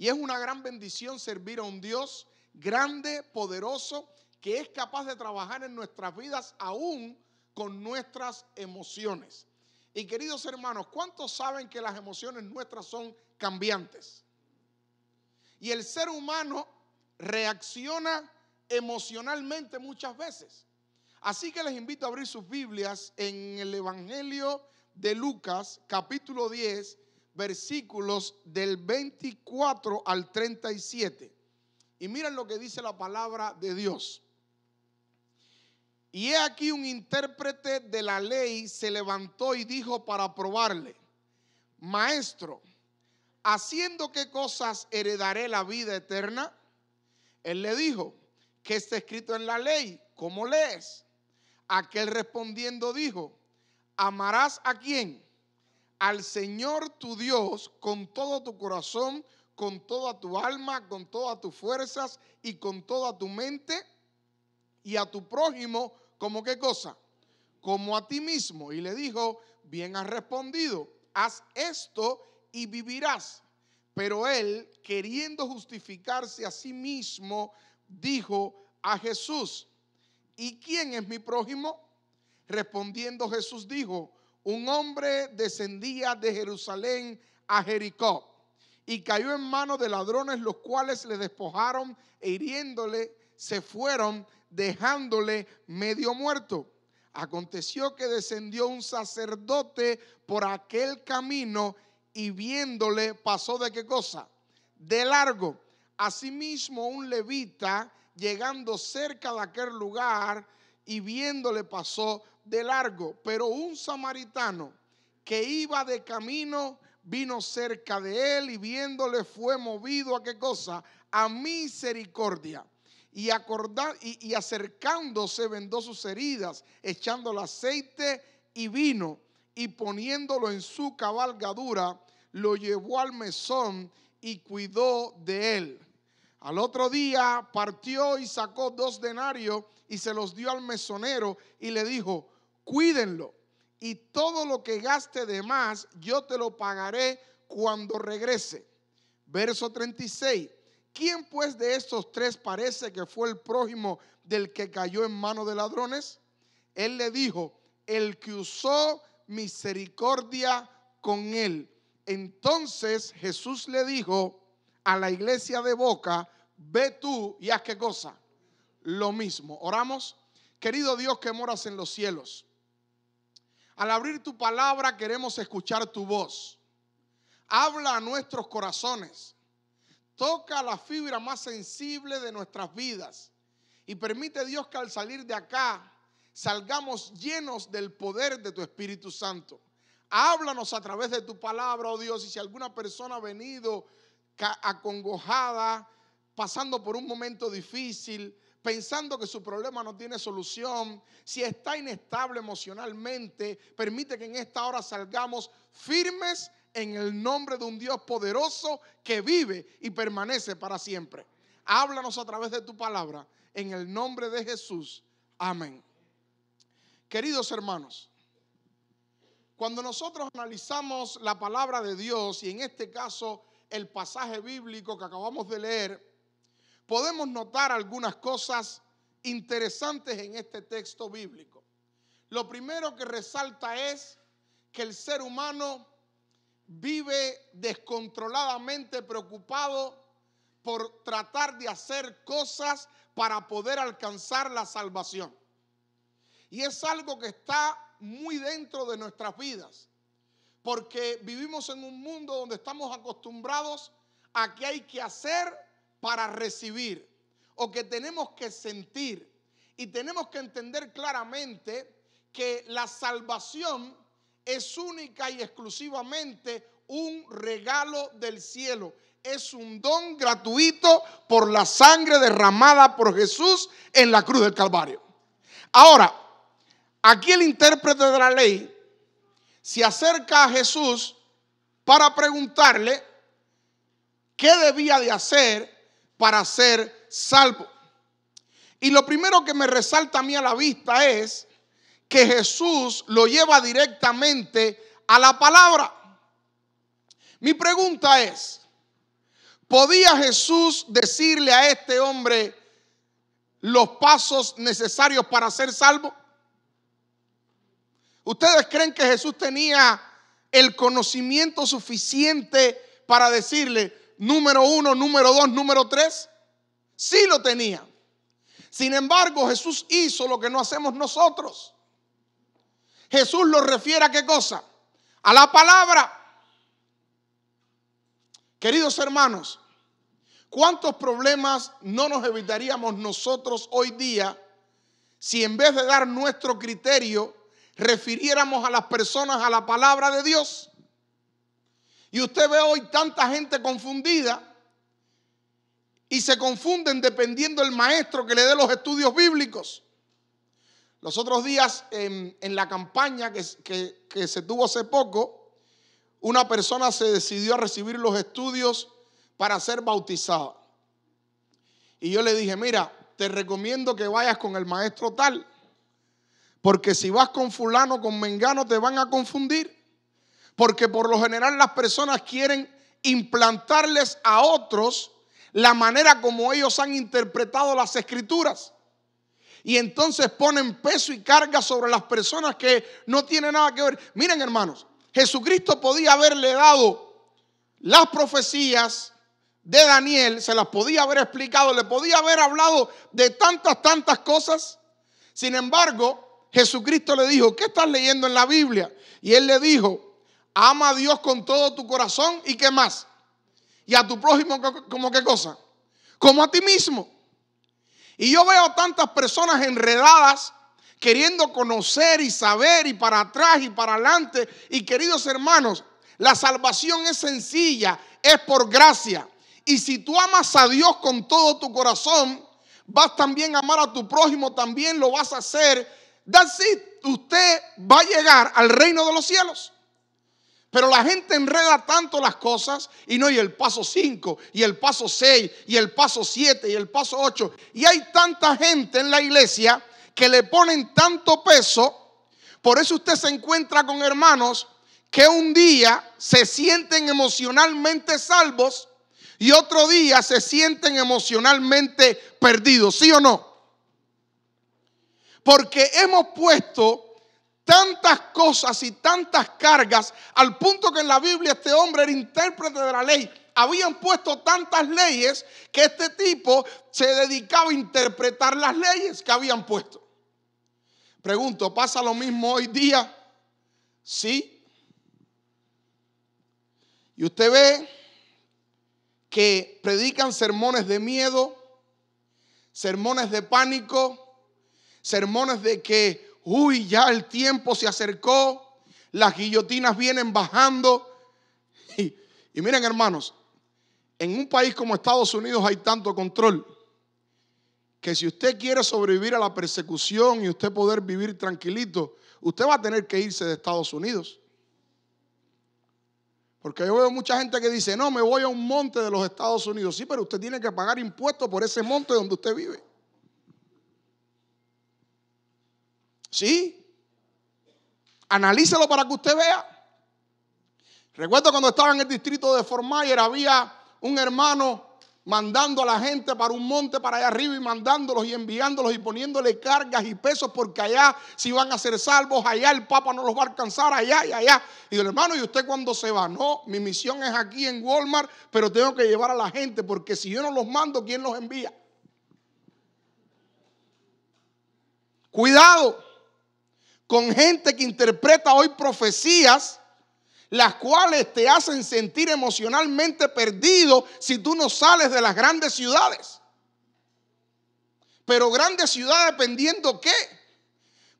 Y es una gran bendición servir a un Dios grande, poderoso, que es capaz de trabajar en nuestras vidas aún con nuestras emociones. Y queridos hermanos, ¿cuántos saben que las emociones nuestras son cambiantes? Y el ser humano reacciona emocionalmente muchas veces. Así que les invito a abrir sus Biblias en el Evangelio de Lucas, capítulo 10, versículos del 24 al 37. Y miren lo que dice la palabra de Dios. Y he aquí un intérprete de la ley se levantó y dijo para probarle: Maestro, ¿haciendo qué cosas heredaré la vida eterna? Él le dijo: ¿qué está escrito en la ley? ¿Cómo lees? Aquel respondiendo dijo: ¿amarás a quién? Al Señor tu Dios con todo tu corazón, con toda tu alma, con todas tus fuerzas y con toda tu mente, y a tu prójimo, ¿como qué cosa? Como a ti mismo. Y le dijo: bien has respondido, haz esto y vivirás. Pero él, queriendo justificarse a sí mismo, dijo a Jesús: ¿y quién es mi prójimo? Respondiendo Jesús dijo: un hombre descendía de Jerusalén a Jericó y cayó en manos de ladrones, los cuales le despojaron e hiriéndole se fueron, dejándole medio muerto. Aconteció que descendió un sacerdote por aquel camino y viéndole pasó ¿de qué cosa? De largo. Asimismo un levita llegando cerca de aquel lugar y viéndole pasó de largo. Pero un samaritano que iba de camino vino cerca de él y viéndole fue movido ¿a qué cosa? A misericordia. Y acercándose vendó sus heridas, echándole aceite y vino, y poniéndolo en su cabalgadura, lo llevó al mesón y cuidó de él. Al otro día partió y sacó 2 denarios y se los dio al mesonero y le dijo: cuídenlo, y todo lo que gaste de más yo te lo pagaré cuando regrese. Verso 36. ¿Quién pues de estos 3 parece que fue el prójimo del que cayó en manos de ladrones? Él le dijo: el que usó misericordia con él. Entonces Jesús le dijo a la iglesia de Boca: ve tú y haz ¿qué cosa? Lo mismo. Oramos. Querido Dios que moras en los cielos, al abrir tu palabra queremos escuchar tu voz. Habla a nuestros corazones. Toca la fibra más sensible de nuestras vidas y permite, Dios, que al salir de acá salgamos llenos del poder de tu Espíritu Santo. Háblanos a través de tu palabra, oh Dios, y si alguna persona ha venido acongojada, pasando por un momento difícil, pensando que su problema no tiene solución, si está inestable emocionalmente, permite que en esta hora salgamos firmes en el nombre de un Dios poderoso que vive y permanece para siempre. Háblanos a través de tu palabra en el nombre de Jesús. Amén. Queridos hermanos, cuando nosotros analizamos la palabra de Dios y en este caso el pasaje bíblico que acabamos de leer, podemos notar algunas cosas interesantes en este texto bíblico. Lo primero que resalta es que el ser humano vive descontroladamente preocupado por tratar de hacer cosas para poder alcanzar la salvación. Y es algo que está muy dentro de nuestras vidas, porque vivimos en un mundo donde estamos acostumbrados a que hay que hacer para recibir, o que tenemos que sentir, y tenemos que entender claramente que la salvación es única y exclusivamente un regalo del cielo. Es un don gratuito por la sangre derramada por Jesús en la cruz del Calvario. Ahora, aquí el intérprete de la ley se acerca a Jesús para preguntarle qué debía de hacer para ser salvo. Y lo primero que me resalta a mí a la vista es que Jesús lo lleva directamente a la palabra. Mi pregunta es: ¿podía Jesús decirle a este hombre los pasos necesarios para ser salvo? ¿Ustedes creen que Jesús tenía el conocimiento suficiente para decirle número 1, número 2, número 3? Sí lo tenía. Sin embargo, Jesús hizo lo que no hacemos nosotros. Jesús lo refiere a ¿qué cosa? A la palabra. Queridos hermanos, ¿cuántos problemas no nos evitaríamos nosotros hoy día si en vez de dar nuestro criterio refiriéramos a las personas a la palabra de Dios? Y usted ve hoy tanta gente confundida y se confunden dependiendo del maestro que le dé los estudios bíblicos. Los otros días en la campaña que se tuvo hace poco, una persona se decidió a recibir los estudios para ser bautizada. Y yo le dije, mira, te recomiendo que vayas con el maestro tal, porque si vas con fulano, con mengano, te van a confundir. Porque por lo general las personas quieren implantarles a otros la manera como ellos han interpretado las escrituras. Y entonces ponen peso y carga sobre las personas que no tienen nada que ver. Miren, hermanos, Jesucristo podía haberle dado las profecías de Daniel, se las podía haber explicado, le podía haber hablado de tantas cosas. Sin embargo, Jesucristo le dijo, ¿qué estás leyendo en la Biblia? Y él le dijo, ama a Dios con todo tu corazón y ¿qué más? Y a tu prójimo, ¿como qué cosa? Como a ti mismo. Y yo veo tantas personas enredadas queriendo conocer y saber y para atrás y para adelante. Y queridos hermanos, la salvación es sencilla, es por gracia. Y si tú amas a Dios con todo tu corazón, vas también a amar a tu prójimo, también lo vas a hacer. That's it. Usted va a llegar al reino de los cielos. Pero la gente enreda tanto las cosas y el paso 5 y el paso 6 y el paso 7 y el paso 8. Y hay tanta gente en la iglesia que le ponen tanto peso. Por eso usted se encuentra con hermanos que un día se sienten emocionalmente salvos y otro día se sienten emocionalmente perdidos, ¿sí o no? Porque hemos puesto tantas cosas y tantas cargas al punto que en la Biblia este hombre era intérprete de la ley. Habían puesto tantas leyes que este tipo se dedicaba a interpretar las leyes que habían puesto. Pregunto, ¿pasa lo mismo hoy día? Sí. Y usted ve que predican sermones de miedo, sermones de pánico, sermones de que ya el tiempo se acercó, las guillotinas vienen bajando. Y miren, hermanos, en un país como Estados Unidos hay tanto control que si usted quiere sobrevivir a la persecución y usted poder vivir tranquilito, usted va a tener que irse de Estados Unidos. Porque yo veo mucha gente que dice, no, me voy a un monte de los Estados Unidos. Sí, pero usted tiene que pagar impuestos por ese monte donde usted vive. Sí, analícelo para que usted vea. Recuerdo cuando estaba en el distrito de Fort Myers, había un hermano mandando a la gente para un monte para allá arriba y mandándolos y enviándolos y poniéndole cargas y pesos porque allá si van a ser salvos, allá el Papa no los va a alcanzar, allá y allá. Y el hermano, ¿y usted cuándo se va? No, mi misión es aquí en Walmart, pero tengo que llevar a la gente porque si yo no los mando, ¿quién los envía? Cuidado con gente que interpreta hoy profecías, las cuales te hacen sentir emocionalmente perdido si tú no sales de las grandes ciudades. Pero grandes ciudades dependiendo qué.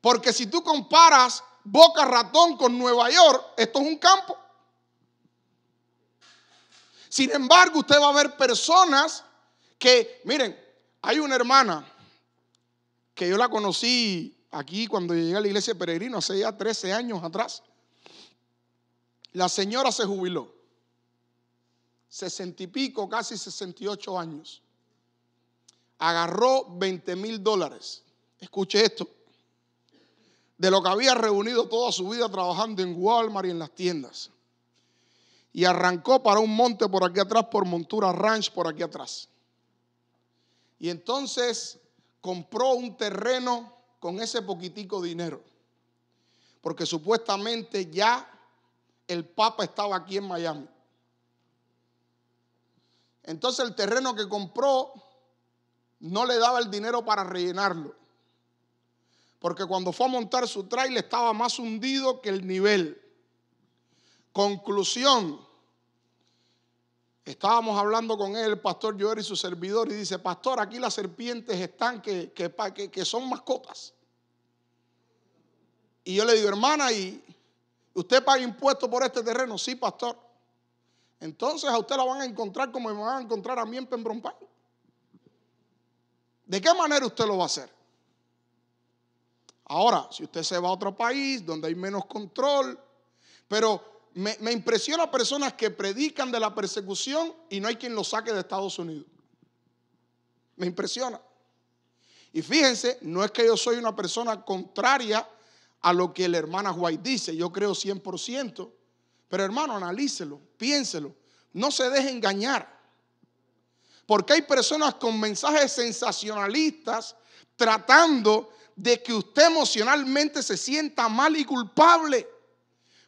Porque si tú comparas Boca Ratón con Nueva York, esto es un campo. Sin embargo, usted va a ver personas que, miren, hay una hermana que yo la conocí aquí cuando llegué a la iglesia de Peregrino hace ya 13 años atrás. La señora se jubiló, 60 y pico, casi 68 años. Agarró $20,000. Escuche esto. De lo que había reunido toda su vida trabajando en Walmart y en las tiendas. y arrancó para un monte por aquí atrás, por Montura Ranch por aquí atrás. Y entonces compró un terreno con ese poquitico dinero, porque supuestamente ya el Papa estaba aquí en Miami. Entonces el terreno que compró no le daba el dinero para rellenarlo, porque cuando fue a montar su trailer estaba más hundido que el nivel. Conclusión, estábamos hablando con él, el pastor Joel y su servidor, y dice: pastor, aquí las serpientes están que son mascotas. Y yo le digo: hermana, ¿y usted paga impuestos por este terreno? Sí, pastor. Entonces a usted la van a encontrar como me van a encontrar a mí en Pembroke Pines. ¿De qué manera usted lo va a hacer? Ahora, si usted se va a otro país donde hay menos control, pero me impresiona personas que predican de la persecución y no hay quien lo saque de Estados Unidos. Me impresiona. Y fíjense, no es que yo soy una persona contraria a lo que la hermana White dice, yo creo 100%, pero hermano, analícelo, piénselo, no se deje engañar, porque hay personas con mensajes sensacionalistas tratando de que usted emocionalmente se sienta mal y culpable,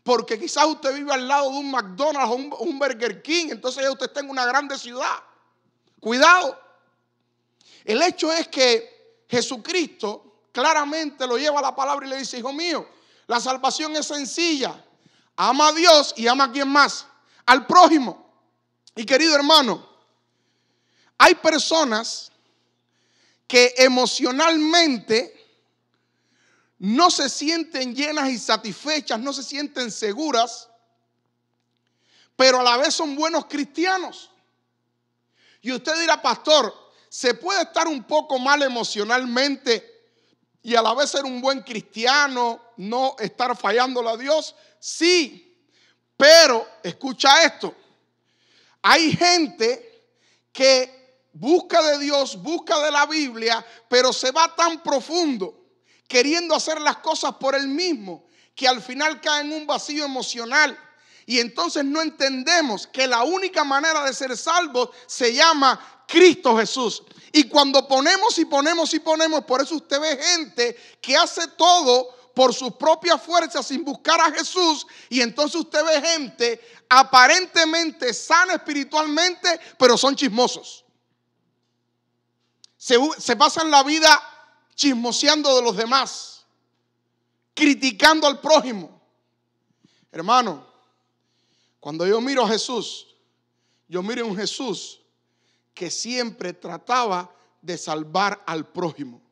porque quizás usted vive al lado de un McDonald's o un Burger King, entonces ya usted está en una grande ciudad. Cuidado. El hecho es que Jesucristo claramente lo lleva a la palabra y le dice: hijo mío, la salvación es sencilla. Ama a Dios y ama a quien más, al prójimo. Y querido hermano, hay personas que emocionalmente no se sienten llenas y satisfechas, no se sienten seguras, pero a la vez son buenos cristianos. Y usted dirá: pastor, ¿se puede estar un poco mal emocionalmente y a la vez ser un buen cristiano, no estar fallándole a Dios? Sí, pero escucha esto. Hay gente que busca de Dios, busca de la Biblia, pero se va tan profundo queriendo hacer las cosas por él mismo, que al final cae en un vacío emocional. Y entonces no entendemos que la única manera de ser salvos se llama Cristo Jesús. Y cuando ponemos, por eso usted ve gente que hace todo por sus propias fuerzas sin buscar a Jesús. Y entonces usted ve gente aparentemente sana espiritualmente, pero son chismosos. Se pasan la vida chismoseando de los demás, criticando al prójimo. Hermano, cuando yo miro a Jesús, yo miro a un Jesús que siempre trataba de salvar al prójimo.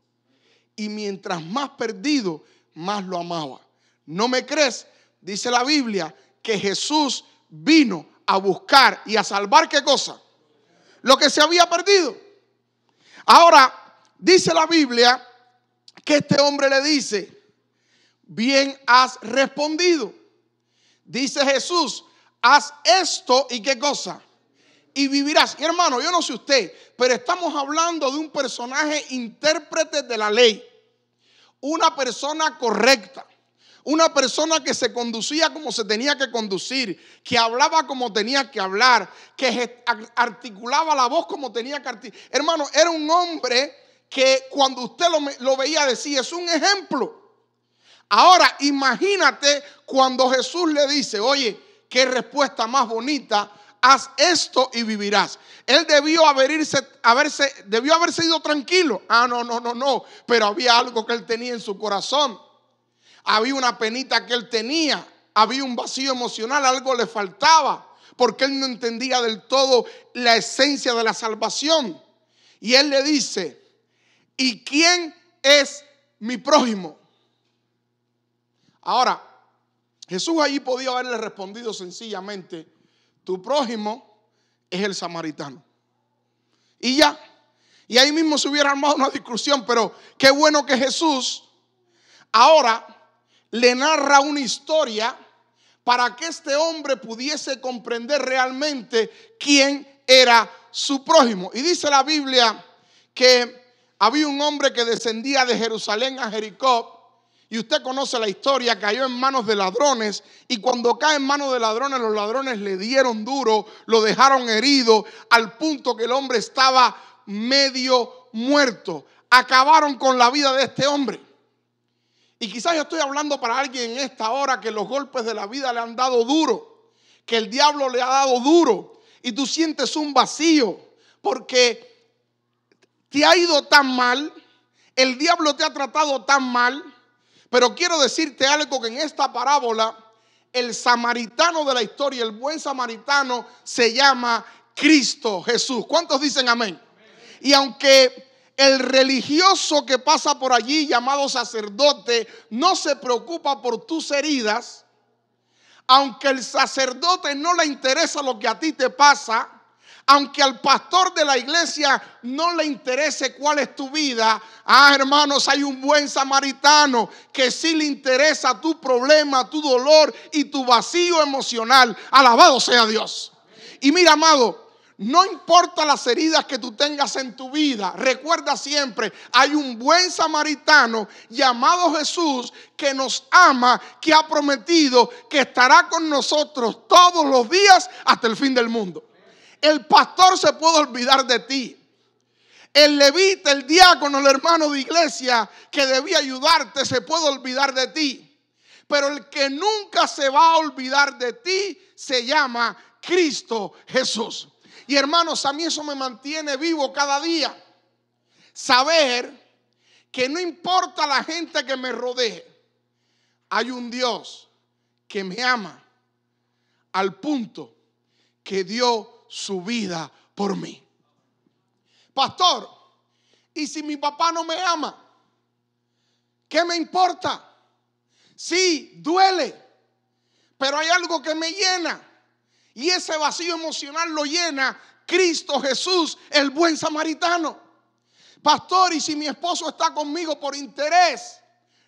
Y mientras más perdido, más lo amaba. ¿No me crees? Dice la Biblia que Jesús vino a buscar y a salvar ¿qué cosa? Lo que se había perdido. Ahora, dice la Biblia que este hombre le dice: bien has respondido. Dice Jesús: haz esto y ¿qué cosa? Y vivirás. Y hermano, yo no sé usted, pero estamos hablando de un personaje intérprete de la ley. Una persona correcta. Una persona que se conducía como se tenía que conducir, que hablaba como tenía que hablar, que articulaba la voz como tenía que articular. Hermano, era un hombre que cuando usted lo veía decía: es un ejemplo. Ahora imagínate cuando Jesús le dice: oye, qué respuesta más bonita, haz esto y vivirás. Él debió haberse ido tranquilo. No, pero había algo que él tenía en su corazón. Había una penita que él tenía, había un vacío emocional, algo le faltaba, porque él no entendía del todo la esencia de la salvación. Y él le dice: ¿y quién es mi prójimo? Ahora, Jesús allí podía haberle respondido sencillamente: tu prójimo es el samaritano. Y ya. Y ahí mismo se hubiera armado una discusión, pero qué bueno que Jesús ahora le narra una historia para que este hombre pudiese comprender realmente quién era su prójimo. Y dice la Biblia que había un hombre que descendía de Jerusalén a Jericó, Y usted conoce la historia, cayó en manos de ladrones. Y cuando cae en manos de ladrones, los ladrones le dieron duro, lo dejaron herido, al punto que el hombre estaba medio muerto. Acabaron con la vida de este hombre. Y quizás yo estoy hablando para alguien en esta hora que los golpes de la vida le han dado duro, que el diablo le ha dado duro, y tú sientes un vacío porque te ha ido tan mal, el diablo te ha tratado tan mal. Pero quiero decirte algo, que en esta parábola el samaritano de la historia, el buen samaritano, se llama Cristo Jesús. ¿Cuántos dicen amén? Y aunque el religioso que pasa por allí, llamado sacerdote, no se preocupa por tus heridas, aunque el sacerdote no le interesa lo que a ti te pasa, aunque al pastor de la iglesia no le interese cuál es tu vida, hermanos, hay un buen samaritano que sí le interesa tu problema, tu dolor y tu vacío emocional. Alabado sea Dios. Y mira, amado, no importa las heridas que tú tengas en tu vida, recuerda siempre, hay un buen samaritano llamado Jesús que nos ama, que ha prometido que estará con nosotros todos los días hasta el fin del mundo. El pastor se puede olvidar de ti. El levita, el diácono, el hermano de iglesia que debía ayudarte se puede olvidar de ti. Pero el que nunca se va a olvidar de ti se llama Cristo Jesús. Y hermanos, a mí eso me mantiene vivo cada día. Saber que no importa la gente que me rodee, hay un Dios que me ama al punto que dio su vida por mí. Pastor, ¿y si mi papá no me ama? ¿Qué me importa? Sí, duele, pero hay algo que me llena. Y ese vacío emocional lo llena Cristo Jesús, el buen samaritano. Pastor, ¿y si mi esposo está conmigo por interés?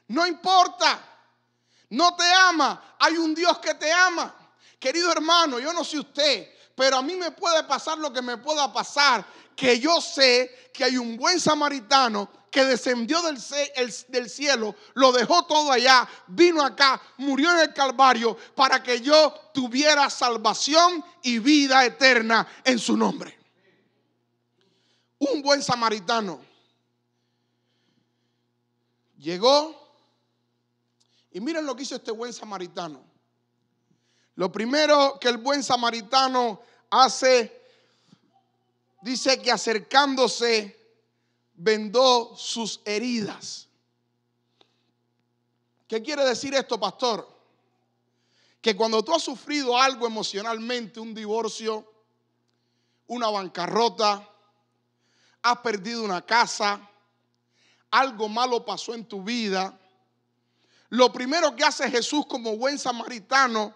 No importa, no te ama. Hay un Dios que te ama. Querido hermano, yo no sé usted, pero a mí me puede pasar lo que me pueda pasar, que yo sé que hay un buen samaritano que descendió del cielo, lo dejó todo allá, vino acá, murió en el Calvario para que yo tuviera salvación y vida eterna en su nombre. Un buen samaritano llegó y miren lo que hizo este buen samaritano. Lo primero que el buen samaritano hace, dice que acercándose vendó sus heridas. ¿Qué quiere decir esto, pastor? Que cuando tú has sufrido algo emocionalmente, un divorcio, una bancarrota, has perdido una casa, algo malo pasó en tu vida, lo primero que hace Jesús como buen samaritano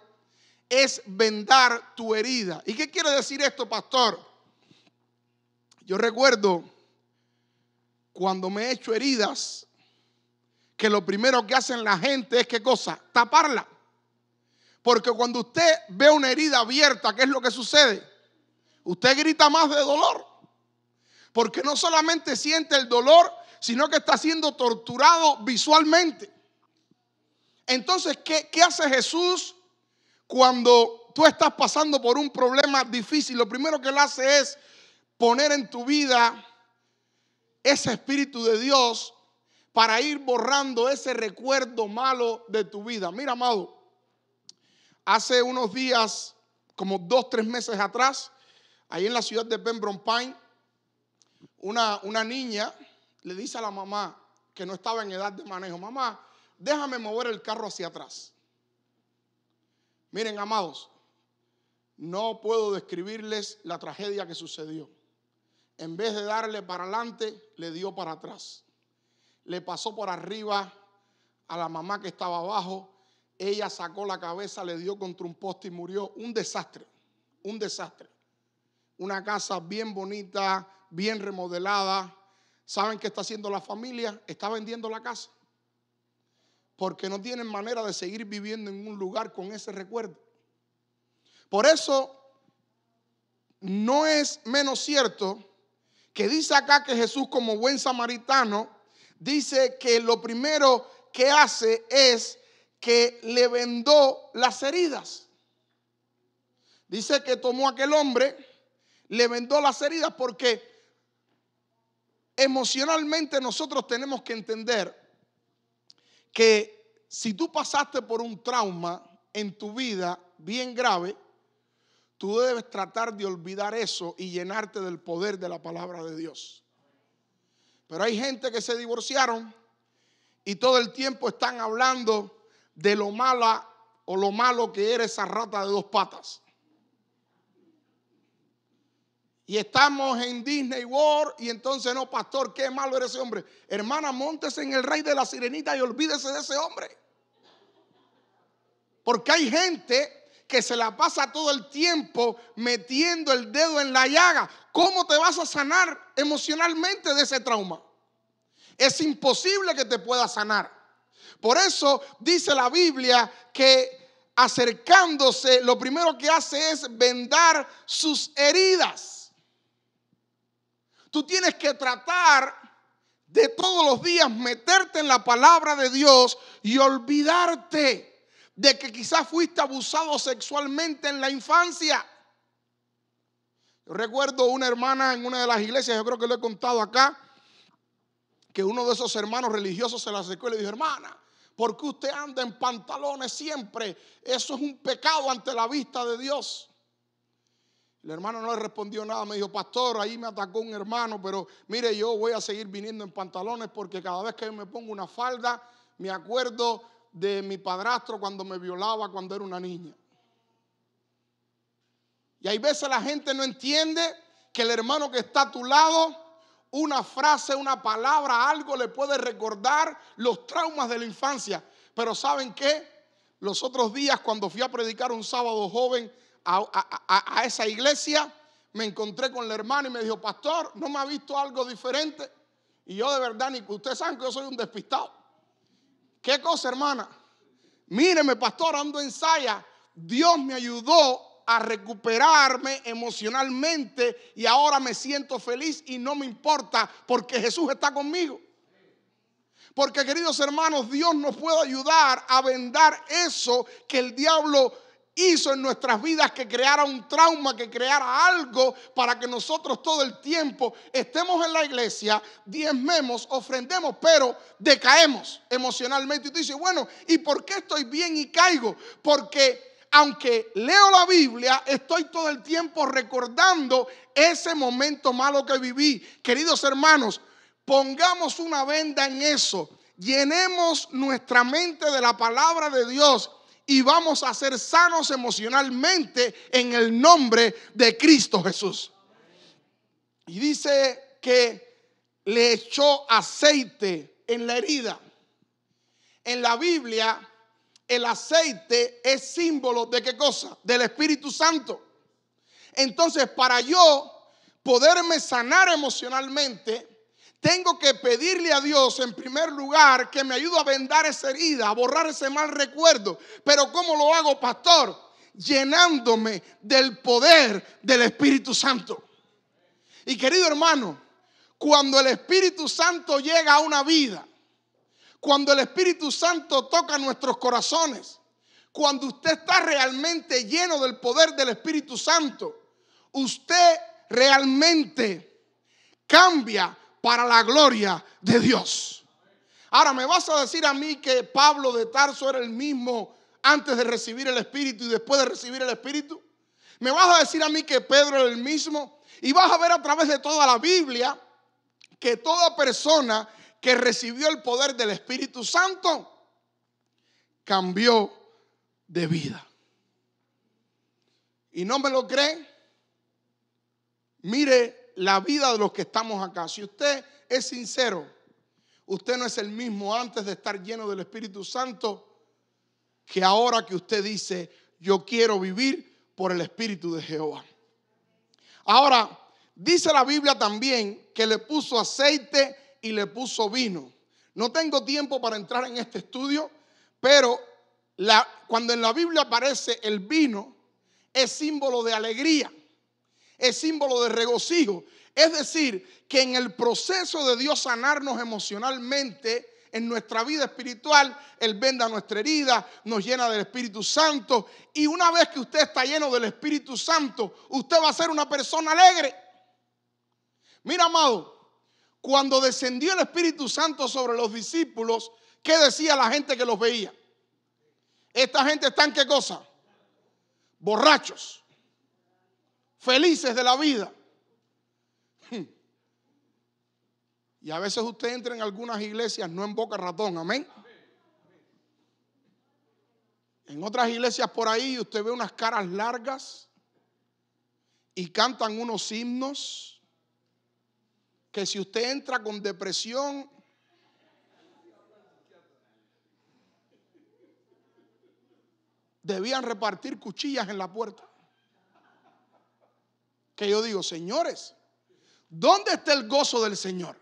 es vendar tu herida. ¿Y qué quiere decir esto, pastor? Yo recuerdo cuando me he hecho heridas, que lo primero que hacen la gente es ¿qué cosa? Taparla. Porque cuando usted ve una herida abierta, ¿qué es lo que sucede? Usted grita más de dolor. Porque no solamente siente el dolor, sino que está siendo torturado visualmente. Entonces, ¿qué hace Jesús cuando tú estás pasando por un problema difícil? Lo primero que él hace es poner en tu vida ese Espíritu de Dios para ir borrando ese recuerdo malo de tu vida. Mira, amado, hace unos días, como 2-3 meses atrás, ahí en la ciudad de Pembroke Pines, una niña le dice a la mamá que no estaba en edad de manejo: mamá, déjame mover el carro hacia atrás. Miren, amados, no puedo describirles la tragedia que sucedió. En vez de darle para adelante, le dio para atrás. Le pasó por arriba a la mamá que estaba abajo. Ella sacó la cabeza, le dio contra un poste y murió. Un desastre, un desastre. Una casa bien bonita, bien remodelada. ¿Saben qué está haciendo la familia? Está vendiendo la casa. Porque no tienen manera de seguir viviendo en un lugar con ese recuerdo. Por eso, no es menos cierto que dice acá que Jesús, como buen samaritano, dice que lo primero que hace es que le vendó las heridas. Dice que tomó a aquel hombre, le vendó las heridas, porque emocionalmente nosotros tenemos que entender que si tú pasaste por un trauma en tu vida bien grave, tú debes tratar de olvidar eso y llenarte del poder de la palabra de Dios. Pero hay gente que se divorciaron y todo el tiempo están hablando de lo mala o lo malo que era esa rata de dos patas. Y estamos en Disney World y entonces, no, pastor, qué malo era ese hombre. Hermana, móntese en el Rey de la Sirenita y olvídese de ese hombre. Porque hay gente que se la pasa todo el tiempo metiendo el dedo en la llaga. ¿Cómo te vas a sanar emocionalmente de ese trauma? Es imposible que te pueda sanar. Por eso dice la Biblia que acercándose, lo primero que hace es vendar sus heridas. Tú tienes que tratar de todos los días meterte en la palabra de Dios y olvidarte de que quizás fuiste abusado sexualmente en la infancia. Yo recuerdo una hermana en una de las iglesias, yo creo que lo he contado acá, que uno de esos hermanos religiosos se la acercó y le dijo: hermana, ¿por qué usted anda en pantalones siempre? Eso es un pecado ante la vista de Dios. El hermano no le respondió nada, me dijo: pastor, ahí me atacó un hermano, pero mire, yo voy a seguir viniendo en pantalones porque cada vez que me pongo una falda me acuerdo de mi padrastro cuando me violaba cuando era una niña. Y hay veces la gente no entiende que el hermano que está a tu lado, una frase, una palabra, algo le puede recordar los traumas de la infancia. Pero ¿saben qué? Los otros días, cuando fui a predicar un sábado joven a esa iglesia, me encontré con la hermana y me dijo: pastor, ¿no me ha visto algo diferente? Y yo, de verdad, ni ustedes saben que yo soy un despistado. ¿Qué cosa, hermana? Míreme, pastor, ando en saya. Dios me ayudó a recuperarme emocionalmente y ahora me siento feliz y no me importa porque Jesús está conmigo. Porque, queridos hermanos, Dios nos puede ayudar a vendar eso que el diablo hizo en nuestras vidas, que creara un trauma, que creara algo para que nosotros todo el tiempo estemos en la iglesia, diezmemos, ofrendemos, pero decaemos emocionalmente. Y tú dices: bueno, ¿y por qué estoy bien y caigo? Porque aunque leo la Biblia, estoy todo el tiempo recordando ese momento malo que viví. Queridos hermanos, pongamos una venda en eso, llenemos nuestra mente de la palabra de Dios y vamos a ser sanos emocionalmente en el nombre de Cristo Jesús. Y dice que le echó aceite en la herida. En la Biblia, el aceite es símbolo de ¿qué cosa? Del Espíritu Santo. Entonces, para yo poderme sanar emocionalmente, tengo que pedirle a Dios en primer lugar que me ayude a vendar esa herida, a borrar ese mal recuerdo. Pero ¿cómo lo hago, pastor? Llenándome del poder del Espíritu Santo. Y querido hermano, cuando el Espíritu Santo llega a una vida, cuando el Espíritu Santo toca nuestros corazones, cuando usted está realmente lleno del poder del Espíritu Santo, usted realmente cambia para la gloria de Dios. Ahora, ¿me vas a decir a mí que Pablo de Tarso era el mismo antes de recibir el Espíritu y después de recibir el Espíritu? ¿Me vas a decir a mí que Pedro era el mismo? Y vas a ver a través de toda la Biblia que toda persona que recibió el poder del Espíritu Santo cambió de vida. ¿Y no me lo cree? Mire la vida de los que estamos acá. Si usted es sincero, usted no es el mismo antes de estar lleno del Espíritu Santo que ahora que usted dice: yo quiero vivir por el Espíritu de Jehová. Ahora, dice la Biblia también que le puso aceite y le puso vino. No tengo tiempo para entrar en este estudio, pero cuando en la Biblia aparece el vino, es símbolo de alegría, es símbolo de regocijo. Es decir, que en el proceso de Dios sanarnos emocionalmente, en nuestra vida espiritual. Él venda nuestra herida, nos llena del Espíritu Santo. Y una vez que usted está lleno del Espíritu Santo, usted va a ser una persona alegre. Mira, amado, cuando descendió el Espíritu Santo sobre los discípulos, ¿qué decía la gente que los veía? Esta gente está en ¿qué cosa? Borrachos, felices de la vida. Y a veces usted entra en algunas iglesias, no en Boca Ratón, amén. En otras iglesias por ahí usted ve unas caras largas y cantan unos himnos que si usted entra con depresión, debían repartir cuchillas en la puerta. Que yo digo, señores, ¿dónde está el gozo del Señor?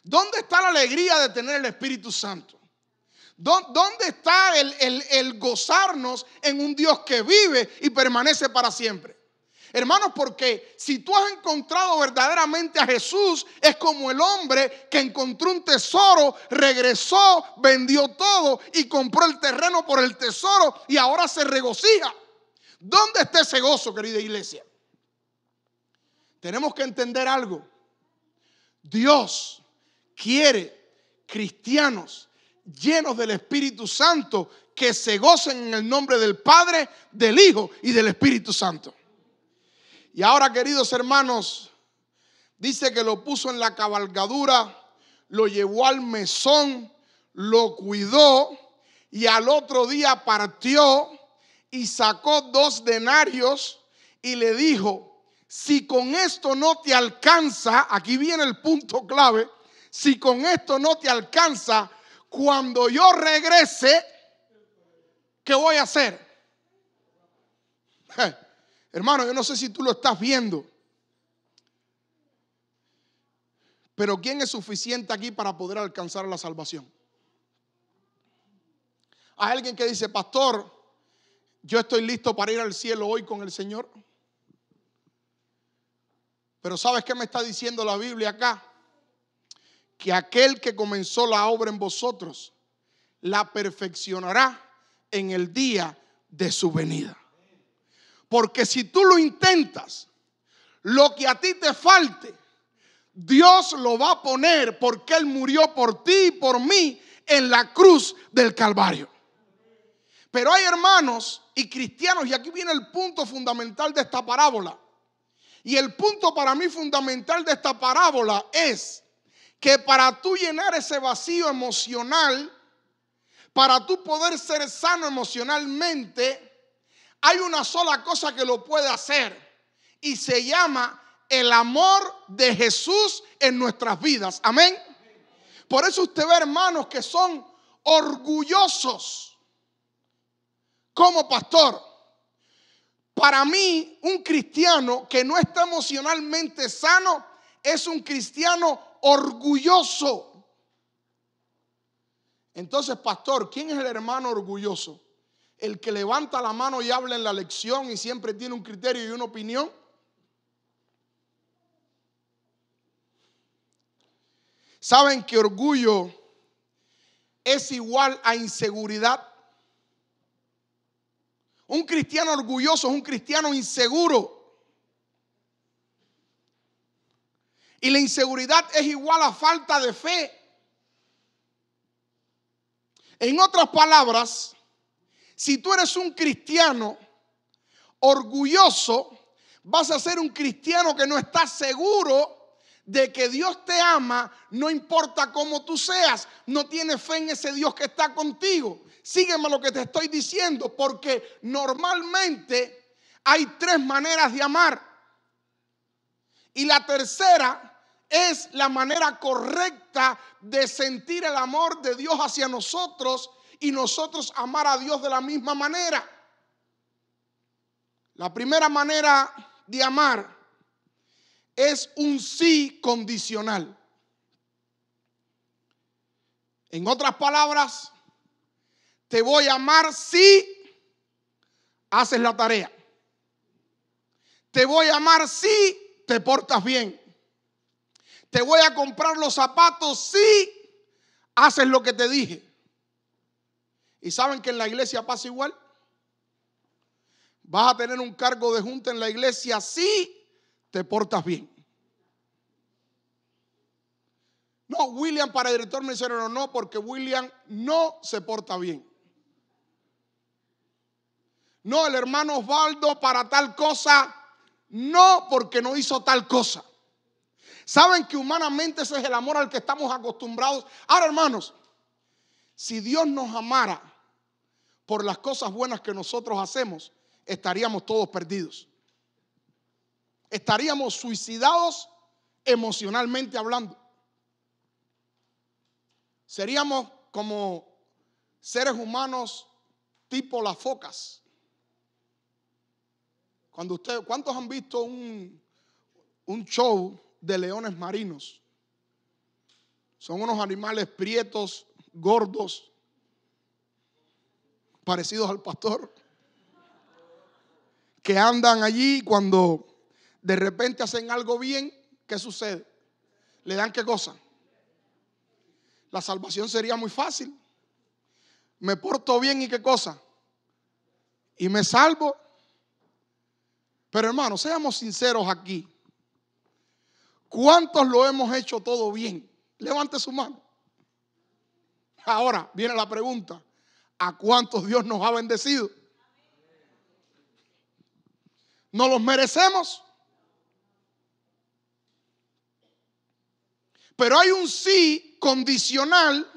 ¿Dónde está la alegría de tener el Espíritu Santo? ¿Dónde está el gozarnos en un Dios que vive y permanece para siempre? Hermanos, porque si tú has encontrado verdaderamente a Jesús, es como el hombre que encontró un tesoro, regresó, vendió todo y compró el terreno por el tesoro y ahora se regocija. ¿Dónde está ese gozo, querida iglesia? Tenemos que entender algo. Dios quiere cristianos llenos del Espíritu Santo que se gocen en el nombre del Padre, del Hijo y del Espíritu Santo. Y ahora, queridos hermanos, dice que lo puso en la cabalgadura, lo llevó al mesón, lo cuidó y al otro día partió y sacó 2 denarios y le dijo: si con esto no te alcanza, aquí viene el punto clave, si con esto no te alcanza, cuando yo regrese, ¿qué voy a hacer? Hermano, yo no sé si tú lo estás viendo, pero ¿quién es suficiente aquí para poder alcanzar la salvación? Hay alguien que dice: pastor, yo estoy listo para ir al cielo hoy con el Señor. Pero ¿sabes qué me está diciendo la Biblia acá? Que aquel que comenzó la obra en vosotros la perfeccionará en el día de su venida. Porque si tú lo intentas, lo que a ti te falte, Dios lo va a poner, porque Él murió por ti y por mí en la cruz del Calvario. Pero hay hermanos y cristianos, y aquí viene el punto fundamental de esta parábola. Y el punto para mí fundamental de esta parábola es que para tú llenar ese vacío emocional, para tú poder ser sano emocionalmente, hay una sola cosa que lo puede hacer, y se llama el amor de Jesús en nuestras vidas. Amén. Por eso usted ve hermanos que son orgullosos. Como pastor, para mí un cristiano que no está emocionalmente sano es un cristiano orgulloso. Entonces, pastor, ¿quién es el hermano orgulloso? ¿El que levanta la mano y habla en la lección y siempre tiene un criterio y una opinión? ¿Saben que orgullo es igual a inseguridad? Un cristiano orgulloso es un cristiano inseguro. Y la inseguridad es igual a falta de fe. En otras palabras, si tú eres un cristiano orgulloso, vas a ser un cristiano que no está seguro de que Dios te ama, no importa cómo tú seas. No tienes fe en ese Dios que está contigo. Sígueme lo que te estoy diciendo, porque normalmente hay 3 maneras de amar. Y la tercera es la manera correcta de sentir el amor de Dios hacia nosotros y nosotros amar a Dios de la misma manera. La primera manera de amar es un sí condicional. En otras palabras, te voy a amar si haces la tarea. Te voy a amar si te portas bien. Te voy a comprar los zapatos si haces lo que te dije. ¿Y saben que en la iglesia pasa igual? Vas a tener un cargo de junta en la iglesia si te portas bien. No, William para director misionero no, porque William no se porta bien. No, el hermano Osvaldo para tal cosa, no, porque no hizo tal cosa. Saben que humanamente ese es el amor al que estamos acostumbrados. Ahora, hermanos, si Dios nos amara por las cosas buenas que nosotros hacemos, estaríamos todos perdidos. Estaríamos suicidados emocionalmente hablando. Seríamos como seres humanos tipo las focas. ¿Cuántos han visto un show de leones marinos? Son unos animales prietos, gordos, parecidos al pastor, que andan allí. Cuando de repente hacen algo bien, ¿qué sucede? ¿Le dan qué cosa? La salvación sería muy fácil. Me porto bien y qué cosa, y me salvo. Pero hermanos, seamos sinceros aquí. ¿Cuántos lo hemos hecho todo bien? Levante su mano. Ahora viene la pregunta: ¿a cuántos Dios nos ha bendecido? ¿No los merecemos? Pero hay un sí condicional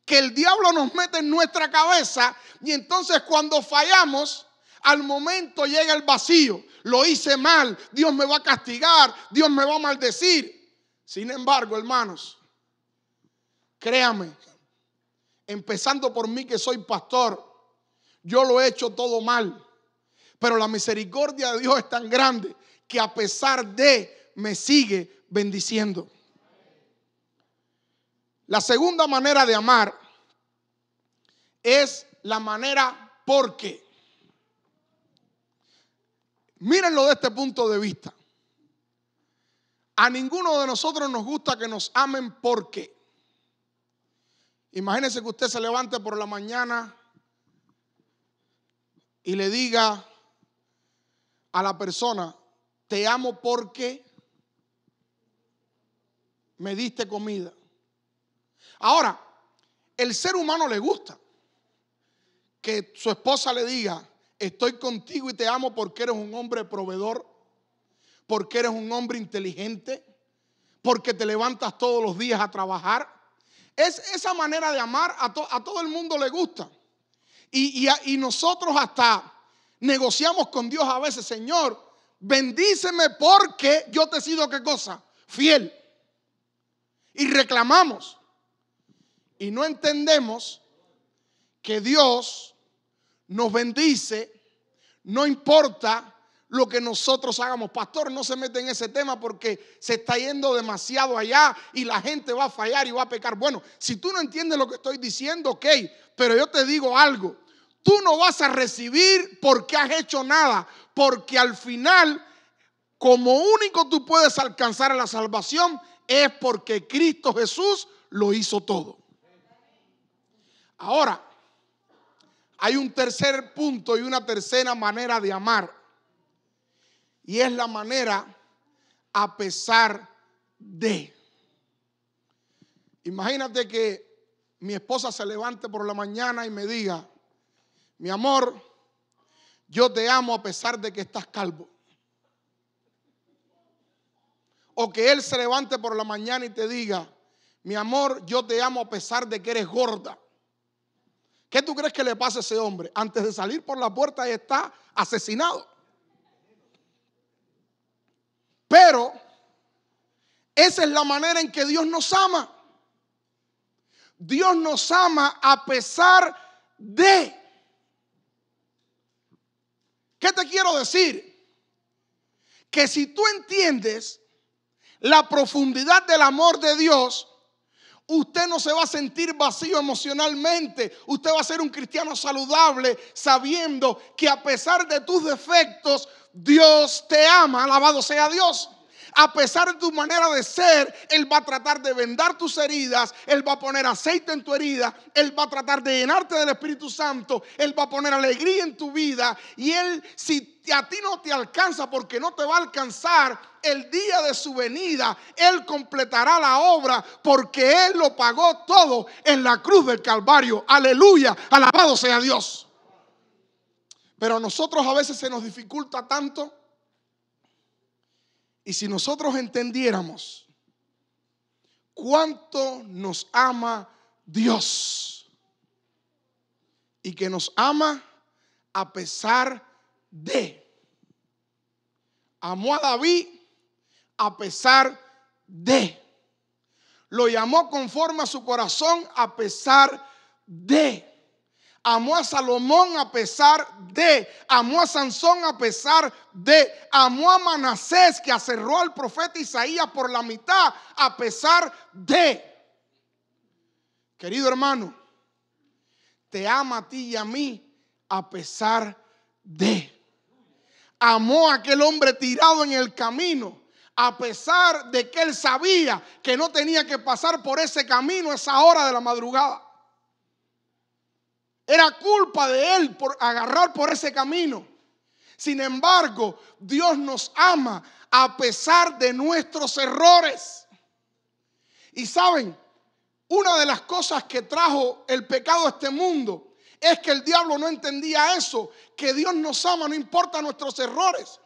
que el diablo nos mete en nuestra cabeza, y entonces cuando fallamos, al momento llega el vacío. Lo hice mal, Dios me va a castigar, Dios me va a maldecir. Sin embargo, hermanos, créame, empezando por mí que soy pastor, yo lo he hecho todo mal, pero la misericordia de Dios es tan grande que a pesar de, me sigue bendiciendo. La segunda manera de amar es la manera porque. Mírenlo de este punto de vista. A ninguno de nosotros nos gusta que nos amen porque. Imagínense que usted se levante por la mañana y le diga a la persona: te amo porque me diste comida. Ahora, el ser humano le gusta que su esposa le diga: estoy contigo y te amo porque eres un hombre proveedor, porque eres un hombre inteligente, porque te levantas todos los días a trabajar. Esa manera de amar a todo el mundo le gusta. Y nosotros hasta negociamos con Dios a veces: Señor, bendíceme porque yo te he sido ¿qué cosa? Fiel. Y reclamamos. Y no entendemos que Dios nos bendice, no importa lo que nosotros hagamos. Pastor, no se mete en ese tema porque se está yendo demasiado allá y la gente va a fallar y va a pecar. Bueno, si tú no entiendes lo que estoy diciendo, ok, pero yo te digo algo: tú no vas a recibir porque has hecho nada, porque al final, como único tú puedes alcanzar a la salvación es porque Cristo Jesús lo hizo todo. Ahora, hay un tercer punto y una tercera manera de amar, y es la manera a pesar de. Imagínate que mi esposa se levante por la mañana y me diga: mi amor, yo te amo a pesar de que estás calvo. O que él se levante por la mañana y te diga: mi amor, yo te amo a pesar de que eres gorda. ¿Qué tú crees que le pasa a ese hombre? Antes de salir por la puerta está asesinado. Pero esa es la manera en que Dios nos ama. Dios nos ama a pesar de. ¿Qué te quiero decir? Que si tú entiendes la profundidad del amor de Dios, usted no se va a sentir vacío emocionalmente. Usted va a ser un cristiano saludable, sabiendo que a pesar de tus defectos, Dios te ama. Alabado sea Dios. A pesar de tu manera de ser, Él va a tratar de vendar tus heridas. Él va a poner aceite en tu herida. Él va a tratar de llenarte del Espíritu Santo. Él va a poner alegría en tu vida. Y Él, si a ti no te alcanza, porque no te va a alcanzar, el día de su venida, Él completará la obra, porque Él lo pagó todo en la cruz del Calvario. Aleluya, alabado sea Dios. Pero a nosotros a veces se nos dificulta tanto. Y si nosotros entendiéramos cuánto nos ama Dios, y que nos ama a pesar de. Amó a David a pesar de. Lo llamó conforme a su corazón a pesar de. Amó a Salomón a pesar de. Amó a Sansón a pesar de. Amó a Manasés, que aserró al profeta Isaías por la mitad, a pesar de. Querido hermano, te ama a ti y a mí a pesar de. Amó a aquel hombre tirado en el camino, a pesar de que él sabía que no tenía que pasar por ese camino a esa hora de la madrugada. Era culpa de él por agarrar por ese camino. Sin embargo, Dios nos ama a pesar de nuestros errores. Y saben, una de las cosas que trajo el pecado a este mundo es que el diablo no entendía eso, que Dios nos ama, no importa nuestros errores.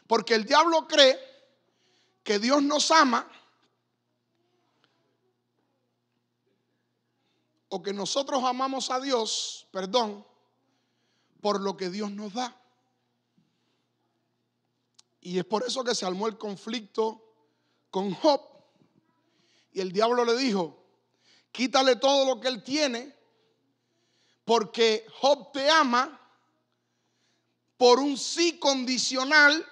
Porque el diablo cree que Dios nos ama, o que nosotros amamos a Dios, por lo que Dios nos da. Y es por eso que se armó el conflicto con Job. Y el diablo le dijo: quítale todo lo que él tiene, porque Job te ama por un sí condicional,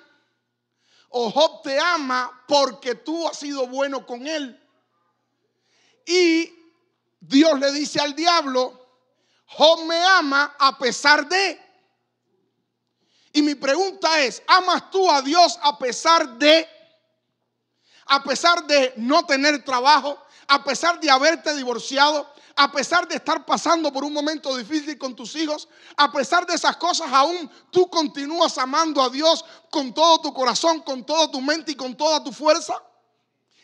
o Job te ama porque tú has sido bueno con él. Y Dios le dice al diablo: Job me ama a pesar de. Y mi pregunta es: ¿amas tú a Dios a pesar de? A pesar de no tener trabajo, a pesar de haberte divorciado, a pesar de estar pasando por un momento difícil con tus hijos, a pesar de esas cosas, aún tú continúas amando a Dios con todo tu corazón, con toda tu mente y con toda tu fuerza.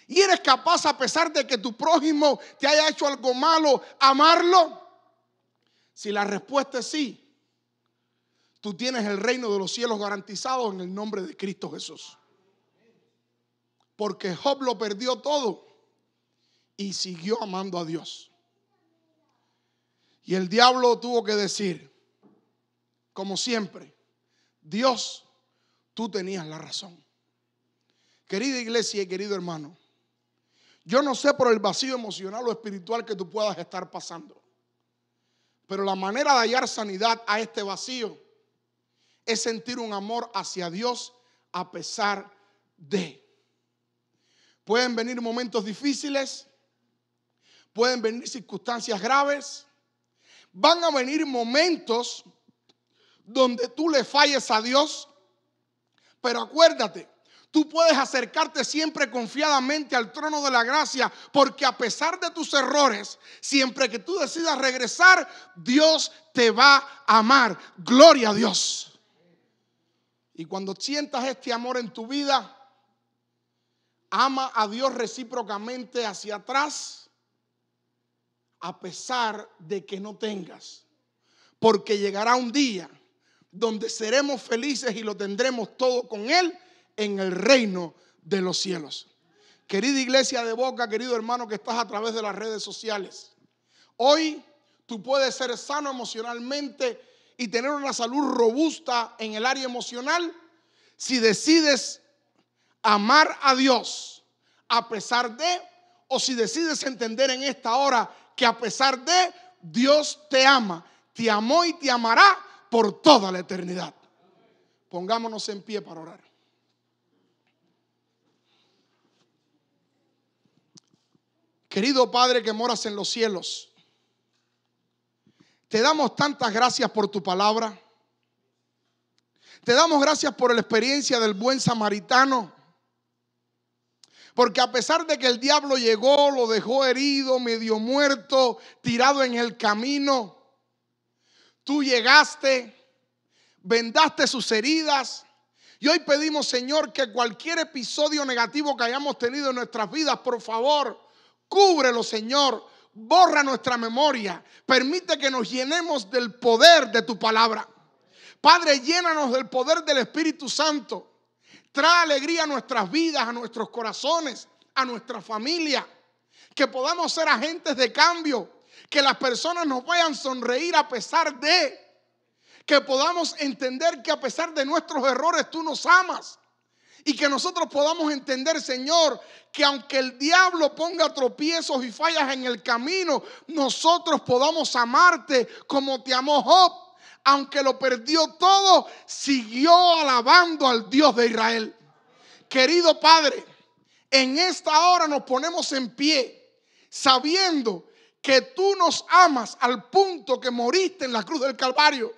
Y eres capaz, a pesar de que tu prójimo te haya hecho algo malo, amarlo. Si la respuesta es sí, tú tienes el reino de los cielos garantizado en el nombre de Cristo Jesús. Porque Job lo perdió todo y siguió amando a Dios. Y el diablo tuvo que decir, como siempre: Dios, tú tenías la razón. Querida iglesia y querido hermano, yo no sé por el vacío emocional o espiritual que tú puedas estar pasando, pero la manera de hallar sanidad a este vacío es sentir un amor hacia Dios a pesar de. Pueden venir momentos difíciles, pueden venir circunstancias graves, van a venir momentos donde tú le falles a Dios, pero acuérdate, tú puedes acercarte siempre confiadamente al trono de la gracia, porque a pesar de tus errores, siempre que tú decidas regresar, Dios te va a amar. Gloria a Dios. Y cuando sientas este amor en tu vida, ama a Dios recíprocamente hacia atrás, a pesar de que no tengas. Porque llegará un día donde seremos felices y lo tendremos todo con Él en el reino de los cielos. Querida iglesia de Boca, querido hermano que estás a través de las redes sociales, hoy tú puedes ser sano emocionalmente y tener una salud robusta en el área emocional si decides amar a Dios a pesar de, o si decides entender en esta hora que a pesar de, Dios te ama, te amó y te amará por toda la eternidad. Pongámonos en pie para orar. Querido Padre que moras en los cielos, te damos tantas gracias por tu palabra. Te damos gracias por la experiencia del buen samaritano, Porque a pesar de que el diablo llegó, lo dejó herido, medio muerto, tirado en el camino, tú llegaste, vendaste sus heridas. Y hoy pedimos, Señor, que cualquier episodio negativo que hayamos tenido en nuestras vidas, por favor, cúbrelo, Señor. Borra nuestra memoria. Permite que nos llenemos del poder de tu palabra. Padre, llénanos del poder del Espíritu Santo. Trae alegría a nuestras vidas, a nuestros corazones, a nuestra familia. Que podamos ser agentes de cambio. Que las personas nos vayan a sonreír a pesar de. Que podamos entender que a pesar de nuestros errores tú nos amas. Y que nosotros podamos entender, Señor, que aunque el diablo ponga tropiezos y fallas en el camino, nosotros podamos amarte como te amó Job. Aunque lo perdió todo, siguió alabando al Dios de Israel. Querido Padre, en esta hora nos ponemos en pie, sabiendo que tú nos amas al punto que moriste en la cruz del Calvario.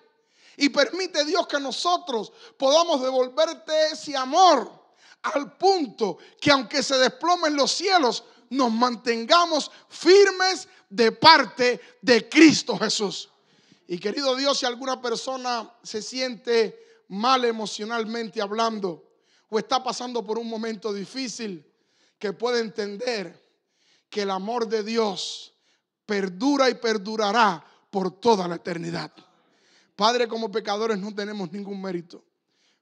Y permite, Dios, que nosotros podamos devolverte ese amor al punto que aunque se desplomen los cielos, nos mantengamos firmes de parte de Cristo Jesús. Y querido Dios, si alguna persona se siente mal emocionalmente hablando o está pasando por un momento difícil, que pueda entender que el amor de Dios perdura y perdurará por toda la eternidad. Padre, como pecadores no tenemos ningún mérito,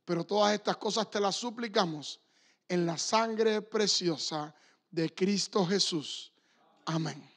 pero todas estas cosas te las suplicamos en la sangre preciosa de Cristo Jesús. Amén.